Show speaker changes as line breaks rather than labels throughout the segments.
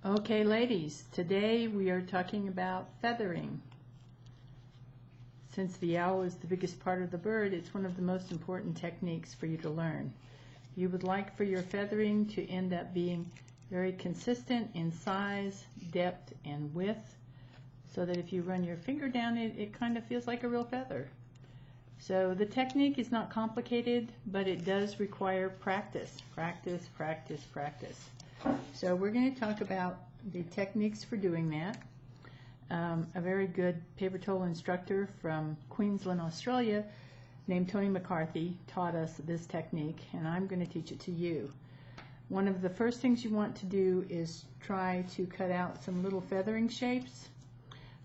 Okay, ladies, today we are talking about feathering. Since the owl is the biggest part of the bird, it's one of the most important techniques for you to learn. You would like for your feathering to end up being very consistent in size, depth, and width, so that if you run your finger down it, it kind of feels like a real feather. So the technique is not complicated, but it does require practice. Practice, practice, practice. So we're going to talk about the techniques for doing that. A very good paper tole instructor from Queensland, Australia, named Tony McCarthy, taught us this technique, and I'm going to teach it to you. One of the first things you want to do is try to cut out some little feathering shapes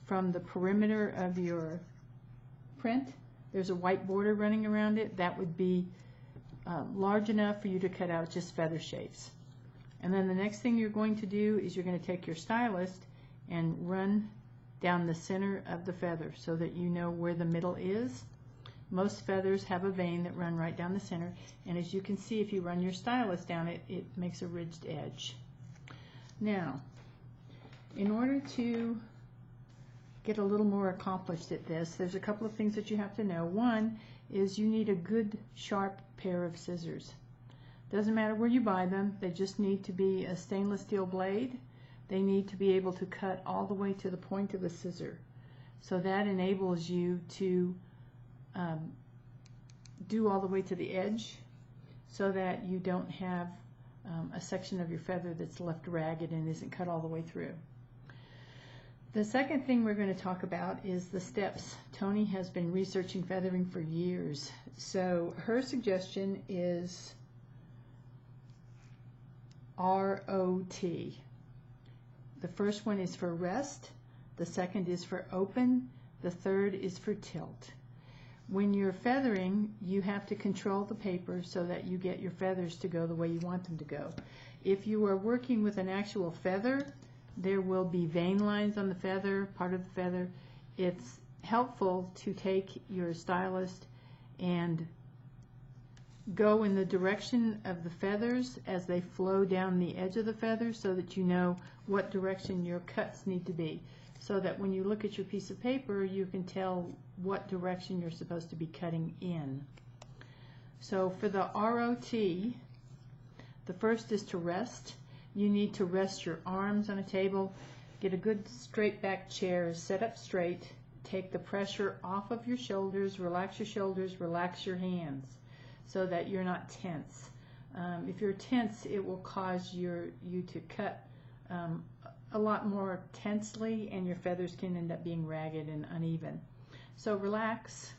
from the perimeter of your print. There's a white border running around it. That would be large enough for you to cut out just feather shapes. And then the next thing you're going to do is you're going to take your stylus and run down the center of the feather so that you know where the middle is. Most feathers have a vein that run right down the center, and as you can see, if you run your stylus down it, it makes a ridged edge. Now, in order to get a little more accomplished at this, there's a couple of things that you have to know. One is you need a good sharp pair of scissors. Doesn't matter where you buy them, they just need to be a stainless steel blade. They need to be able to cut all the way to the point of the scissor. So that enables you to do all the way to the edge so that you don't have a section of your feather that's left ragged and isn't cut all the way through. The second thing we're going to talk about is the steps. Tony has been researching feathering for years. So her suggestion is ROT. The first one is for rest, the second is for open, the third is for tilt. When you're feathering, you have to control the paper so that you get your feathers to go the way you want them to go. If you are working with an actual feather, there will be vein lines on the feather, part of the feather. It's helpful to take your stylus and go in the direction of the feathers as they flow down the edge of the feather so that you know what direction your cuts need to be, so that when you look at your piece of paper you can tell what direction you're supposed to be cutting in. So for the ROT, the first is to rest. You need to rest your arms on a table, get a good straight back chair, set up straight, take the pressure off of your shoulders, relax your hands so that you're not tense. If you're tense, it will cause you to cut a lot more tensely, and your feathers can end up being ragged and uneven. So relax.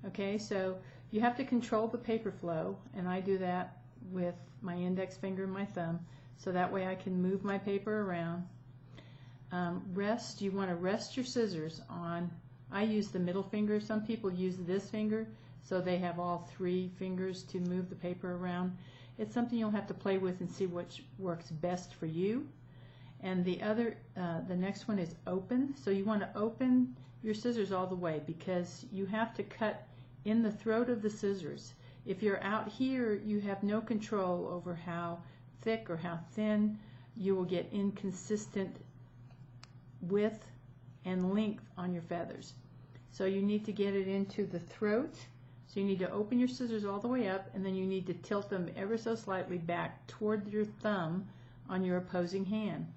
Okay, so you have to control the paper flow, and I do that with my index finger and my thumb, so that way I can move my paper around. Rest, you want to rest your scissors on, I use the middle finger, some people use this finger, so they have all three fingers to move the paper around. It's something you'll have to play with and see which works best for you. And the next one is open. So you want to open your scissors all the way because you have to cut in the throat of the scissors. If you're out here, you have no control over how thick or how thin. You will get inconsistent width and length on your feathers. So you need to get it into the throat. So you need to open your scissors all the way up, and then you need to tilt them ever so slightly back toward your thumb on your opposing hand.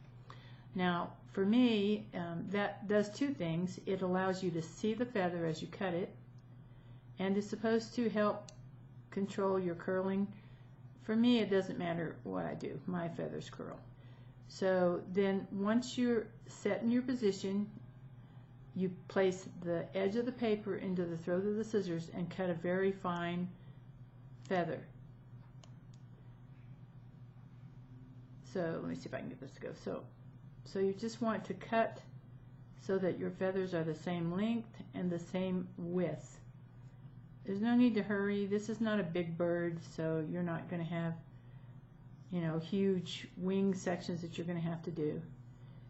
Now, for me, that does two things. It allows you to see the feather as you cut it, and it's supposed to help control your curling. For me, it doesn't matter what I do. My feathers curl. So then once you're set in your position, you place the edge of the paper into the throat of the scissors and cut a very fine feather. So let me see if I can get this to go. So you just want to cut so that your feathers are the same length and the same width. There's no need to hurry. This is not a big bird, so you're not going to have, you know, huge wing sections that you're going to have to do.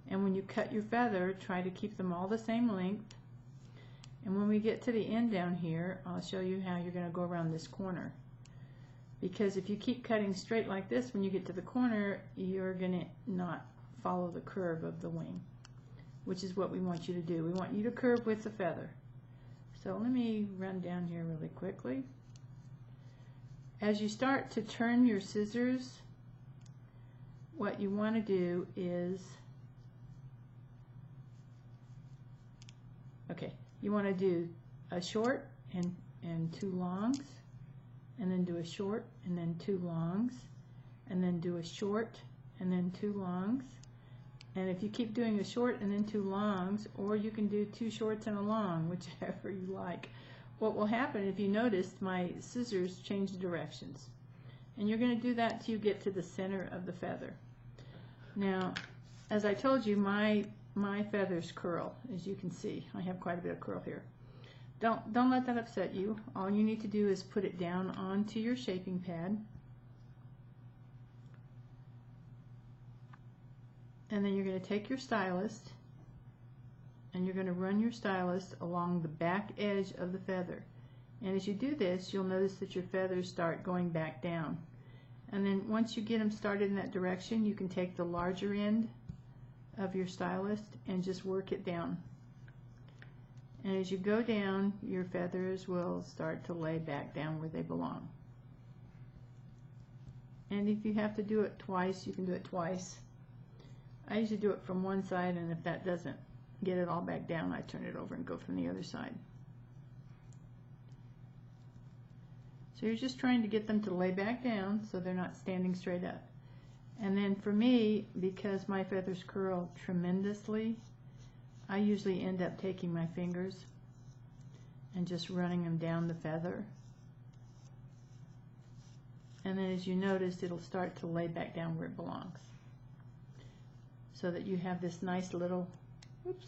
And when you cut your feather, try to keep them all the same length. And when we get to the end down here, I'll show you how you're going to go around this corner. Because if you keep cutting straight like this, when you get to the corner, you're going to not follow the curve of the wing, which is what we want you to do. We want you to curve with the feather. So let me run down here really quickly. As you start to turn your scissors, what you want to do is, okay, you want to do a short and two longs, and then do a short and then two longs, and then do a short and then two longs. And if you keep doing a short and then two longs, or you can do two shorts and a long, whichever you like, what will happen, if you noticed, my scissors change directions. And you're going to do that till you get to the center of the feather. Now, as I told you, my feathers curl, as you can see. I have quite a bit of curl here. Don't let that upset you. All you need to do is put it down onto your shaping pad. And then you're going to take your stylus and you're going to run your stylus along the back edge of the feather. And as you do this, you'll notice that your feathers start going back down. And then once you get them started in that direction, you can take the larger end of your stylus and just work it down. And as you go down, your feathers will start to lay back down where they belong. And if you have to do it twice, you can do it twice. I usually do it from one side, and if that doesn't get it all back down, I turn it over and go from the other side. So you're just trying to get them to lay back down so they're not standing straight up. And then for me, because my feathers curl tremendously, I usually end up taking my fingers and just running them down the feather. And then as you notice, it'll start to lay back down where it belongs, so that you have this nice little, oops,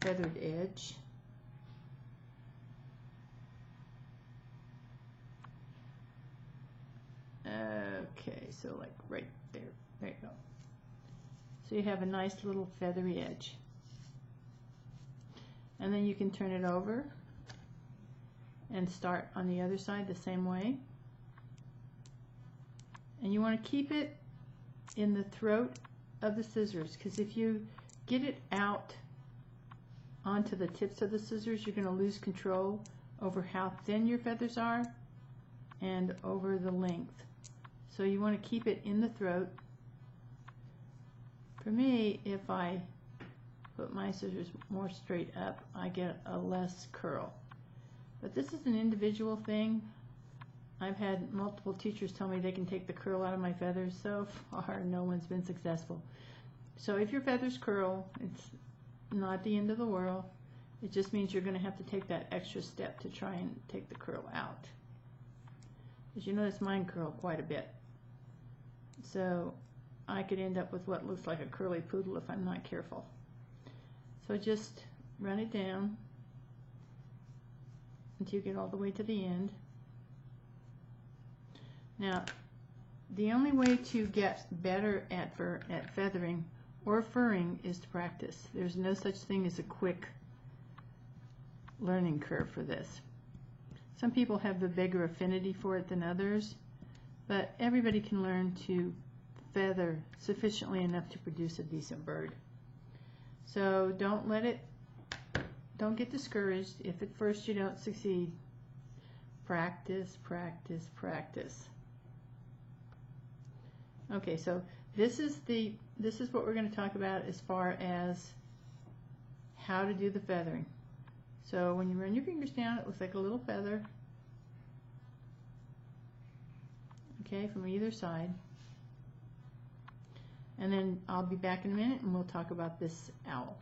feathered edge. Okay, so like right there. There you go. So you have a nice little feathery edge. And then you can turn it over and start on the other side the same way. And you want to keep it in the throat of the scissors, because if you get it out onto the tips of the scissors, you're going to lose control over how thin your feathers are and over the length. So you want to keep it in the throat. For me, if I put my scissors more straight up, I get a less curl. But this is an individual thing. I've had multiple teachers tell me they can take the curl out of my feathers. So far, no one's been successful. So if your feathers curl, it's not the end of the world. It just means you're going to have to take that extra step to try and take the curl out. As you notice, mine curl quite a bit. So I could end up with what looks like a curly poodle if I'm not careful. So just run it down until you get all the way to the end. Now, the only way to get better at feathering or furring is to practice. There's no such thing as a quick learning curve for this. Some people have a bigger affinity for it than others, but everybody can learn to feather sufficiently enough to produce a decent bird. So don't get discouraged if at first you don't succeed. Practice, practice, practice. Okay, so this is what we're going to talk about as far as how to do the feathering. So when you run your fingers down, it looks like a little feather. Okay, from either side. And then I'll be back in a minute and we'll talk about this owl.